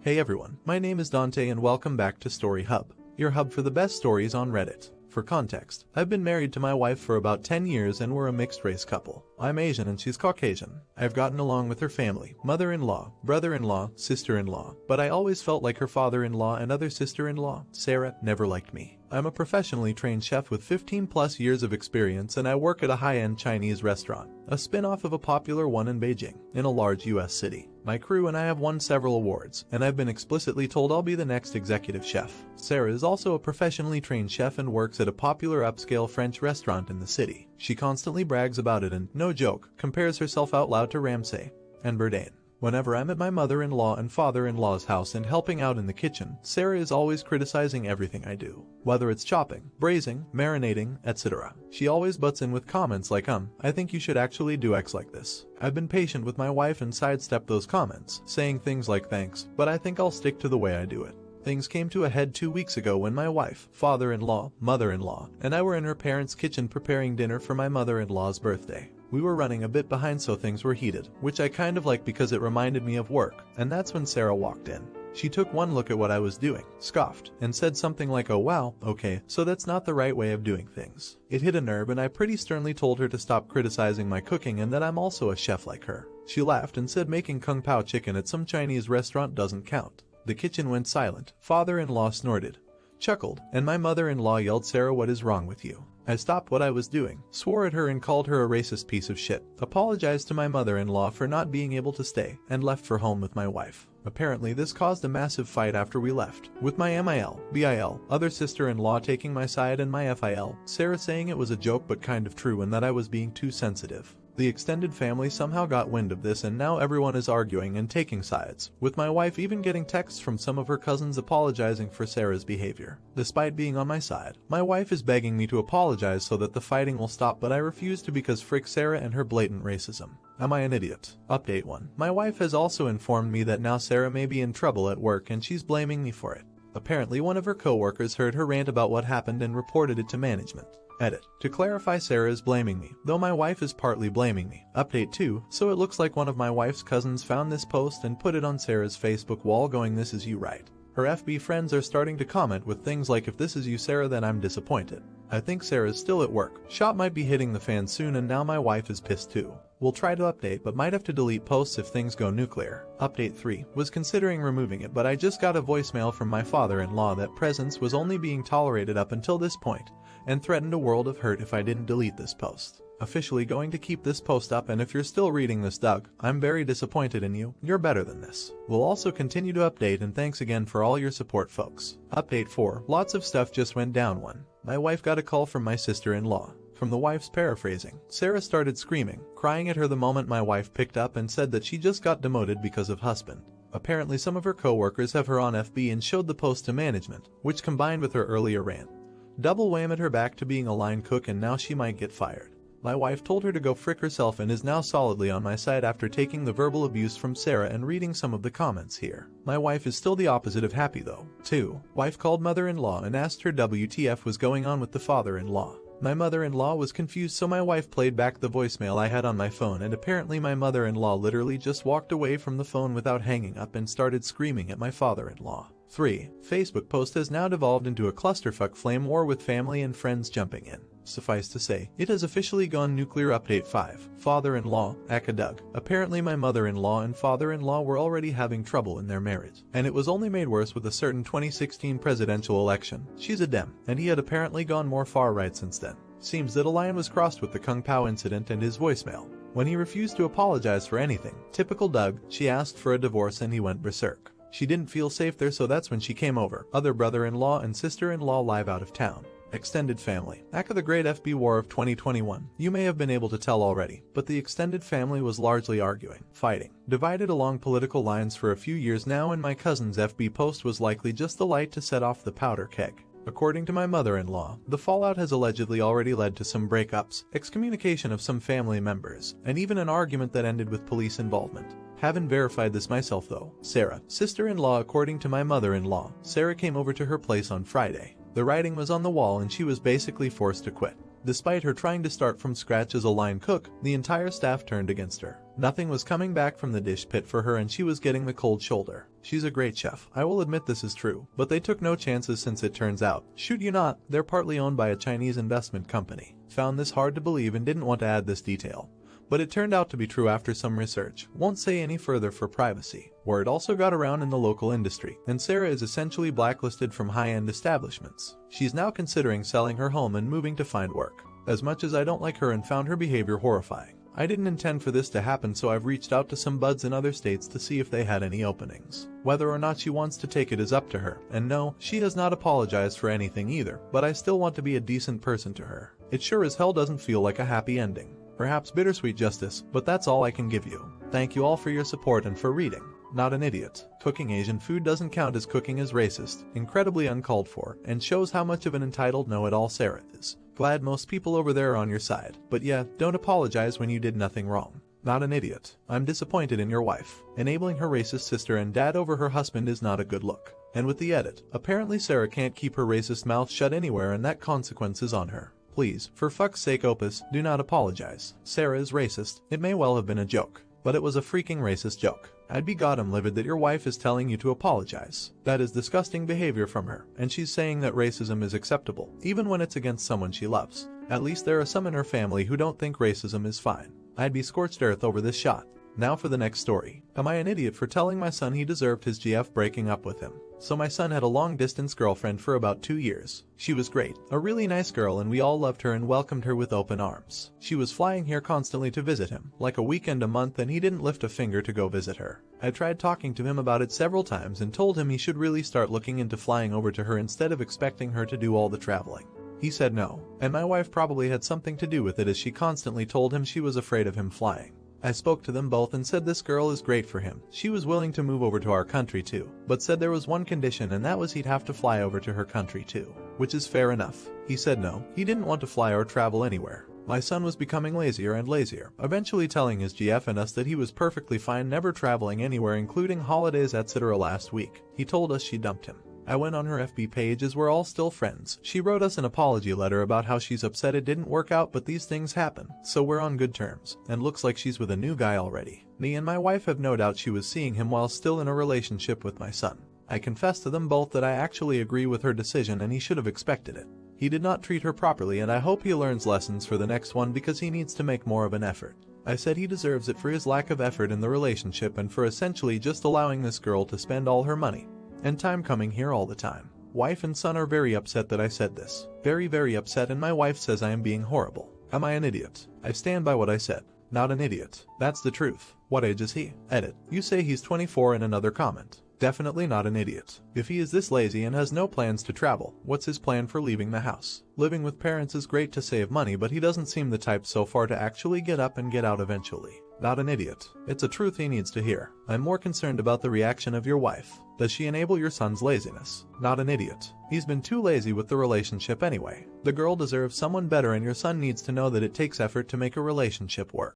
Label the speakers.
Speaker 1: Hey everyone, my name is Dante and welcome back to Story Hub, your hub for the best stories on Reddit. For context, I've been married to my wife for about 10 years and we're a mixed-race couple. I'm Asian and she's Caucasian. I've gotten along with her family, mother-in-law, brother-in-law, sister-in-law, but I always felt like her father-in-law and other sister-in-law, Sarah, never liked me. I'm a professionally trained chef with 15 plus years of experience and I work at a high-end Chinese restaurant, a spin-off of a popular one in Beijing, in a large US city. My crew and I have won several awards, and I've been explicitly told I'll be the next executive chef. Sarah is also a professionally trained chef and works at a popular upscale French restaurant in the city. She constantly brags about it and, no joke, compares herself out loud to Ramsay and Bourdain. Whenever I'm at my mother-in-law and father-in-law's house and helping out in the kitchen, Sarah is always criticizing everything I do. Whether it's chopping, braising, marinating, etc. She always butts in with comments like I think you should actually do X like this. I've been patient with my wife and sidestepped those comments, saying things like thanks, but I think I'll stick to the way I do it. Things came to a head 2 weeks ago when my wife, father-in-law, mother-in-law, and I were in her parents' kitchen preparing dinner for my mother-in-law's birthday. We were running a bit behind so things were heated, which I kind of liked because it reminded me of work, and that's when Sarah walked in. She took one look at what I was doing, scoffed, and said something like, "Oh wow, okay, so that's not the right way of doing things." It hit a nerve and I pretty sternly told her to stop criticizing my cooking and that I'm also a chef like her. She laughed and said making kung pao chicken at some Chinese restaurant doesn't count. The kitchen went silent, father-in-law snorted, chuckled, and my mother-in-law yelled, "Sarah, what is wrong with you?" I stopped what I was doing, swore at her and called her a racist piece of shit, apologized to my mother-in-law for not being able to stay, and left for home with my wife. Apparently this caused a massive fight after we left, with my BIL, other sister-in-law taking my side and my FIL, Sarah saying it was a joke but kind of true and that I was being too sensitive. The extended family somehow got wind of this and now everyone is arguing and taking sides, with my wife even getting texts from some of her cousins apologizing for Sarah's behavior. Despite being on my side, my wife is begging me to apologize so that the fighting will stop, but I refuse to because frick Sarah and her blatant racism. Am I an idiot? Update 1. My wife has also informed me that now Sarah may be in trouble at work and she's blaming me for it. Apparently one of her co-workers heard her rant about what happened and reported it to management. Edit. To clarify, Sarah is blaming me, though my wife is partly blaming me. Update 2. So it looks like one of my wife's cousins found this post and put it on Sarah's Facebook wall going, "This is you, right?" Her FB friends are starting to comment with things like, "If this is you, Sarah, then I'm disappointed." I think Sarah's still at work. Shop might be hitting the fan soon and now my wife is pissed too. We'll try to update but might have to delete posts if things go nuclear. Update 3. Was considering removing it but I just got a voicemail from my father-in-law that presence was only being tolerated up until this point and threatened a world of hurt if I didn't delete this post. Officially going to keep this post up, and if you're still reading this, Doug, I'm very disappointed in you. You're better than this. We'll also continue to update and thanks again for all your support, folks. Update 4. Lots of stuff just went down. 1. My wife got a call from my sister-in-law. From the wife's paraphrasing, Sarah started screaming, crying at her the moment my wife picked up and said that she just got demoted because of husband. Apparently some of her co-workers have her on FB and showed the post to management, which combined with her earlier rant double whammed her back to being a line cook and now she might get fired. My wife told her to go frick herself and is now solidly on my side after taking the verbal abuse from Sarah and reading some of the comments here. My wife is still the opposite of happy though. 2. Wife called mother-in-law and asked her WTF was going on with the father-in-law. My mother-in-law was confused so my wife played back the voicemail I had on my phone and apparently my mother-in-law literally just walked away from the phone without hanging up and started screaming at my father-in-law. 3. Facebook post has now devolved into a clusterfuck flame war with family and friends jumping in. Suffice to say, it has officially gone nuclear. Update 5. Father-in-law, Aka Doug. Apparently my mother-in-law and father-in-law were already having trouble in their marriage, and it was only made worse with a certain 2016 presidential election. She's a Dem, and he had apparently gone more far-right since then. Seems that a line was crossed with the Kung Pao incident and his voicemail. When he refused to apologize for anything, typical Doug, she asked for a divorce and he went berserk. She didn't feel safe there, so that's when she came over. Other brother-in-law and sister-in-law live out of town. Extended family. Aka the Great FB War of 2021. You may have been able to tell already, but the extended family was largely arguing, fighting, divided along political lines for a few years now, and my cousin's FB post was likely just the light to set off the powder keg. According to my mother-in-law, the fallout has allegedly already led to some breakups, excommunication of some family members, and even an argument that ended with police involvement. Haven't verified this myself though. Sarah, sister-in-law. According to my mother-in-law, Sarah came over to her place on Friday. The writing was on the wall and she was basically forced to quit. Despite her trying to start from scratch as a line cook, the entire staff turned against her. Nothing was coming back from the dish pit for her and she was getting the cold shoulder. She's a great chef, I will admit this is true, but they took no chances since it turns out, shoot you not, they're partly owned by a Chinese investment company. Found this hard to believe and didn't want to add this detail. But it turned out to be true after some research. Won't say any further for privacy. Word also got around in the local industry, and Sarah is essentially blacklisted from high-end establishments. She's now considering selling her home and moving to find work. As much as I don't like her and found her behavior horrifying, I didn't intend for this to happen, so I've reached out to some buds in other states to see if they had any openings. Whether or not she wants to take it is up to her, and no, she has not apologized for anything either, but I still want to be a decent person to her. It sure as hell doesn't feel like a happy ending. Perhaps bittersweet justice, but that's all I can give you. Thank you all for your support and for reading. Not an idiot. Cooking Asian food doesn't count as cooking is racist, incredibly uncalled for, and shows how much of an entitled know-it-all Sarah is. Glad most people over there are on your side, but yeah, don't apologize when you did nothing wrong. Not an idiot. I'm disappointed in your wife. Enabling her racist sister and dad over her husband is not a good look. And with the edit, apparently Sarah can't keep her racist mouth shut anywhere and that consequence is on her. Please, for fuck's sake Opus, do not apologize. Sarah is racist. It may well have been a joke, but it was a freaking racist joke. I'd be goddamn livid that your wife is telling you to apologize. That is disgusting behavior from her, and she's saying that racism is acceptable, even when it's against someone she loves. At least there are some in her family who don't think racism is fine. I'd be scorched earth over this shot. Now for the next story. Am I an idiot for telling my son he deserved his GF breaking up with him? So my son had a long-distance girlfriend for about 2 years. She was great, a really nice girl, and we all loved her and welcomed her with open arms. She was flying here constantly to visit him, like a weekend a month, and he didn't lift a finger to go visit her. I tried talking to him about it several times and told him he should really start looking into flying over to her instead of expecting her to do all the traveling. He said no, and my wife probably had something to do with it as she constantly told him she was afraid of him flying. I spoke to them both and said this girl is great for him. She was willing to move over to our country too, but said there was one condition, and that was he'd have to fly over to her country too. Which is fair enough. He said no, he didn't want to fly or travel anywhere. My son was becoming lazier and lazier, eventually telling his GF and us that he was perfectly fine never traveling anywhere including holidays etc. Last week. He told us she dumped him. I went on her FB page as we're all still friends. She wrote us an apology letter about how she's upset it didn't work out, but these things happen, so we're on good terms, and looks like she's with a new guy already. Me and my wife have no doubt she was seeing him while still in a relationship with my son. I confess to them both that I actually agree with her decision and he should have expected it. He did not treat her properly and I hope he learns lessons for the next one because he needs to make more of an effort. I said he deserves it for his lack of effort in the relationship and for essentially just allowing this girl to spend all her money and time coming here all the time. Wife and son are very upset that I said this. Very upset, and my wife says I am being horrible. Am I an idiot? I stand by what I said. Not an idiot. That's the truth. What age is he? Edit. You say he's 24 in another comment. Definitely not an idiot. If he is this lazy and has no plans to travel, what's his plan for leaving the house? Living with parents is great to save money, but he doesn't seem the type so far to actually get up and get out eventually. Not an idiot. It's a truth he needs to hear. I'm more concerned about the reaction of your wife. Does she enable your son's laziness? Not an idiot. He's been too lazy with the relationship anyway. The girl deserves someone better and your son needs to know that it takes effort to make a relationship work.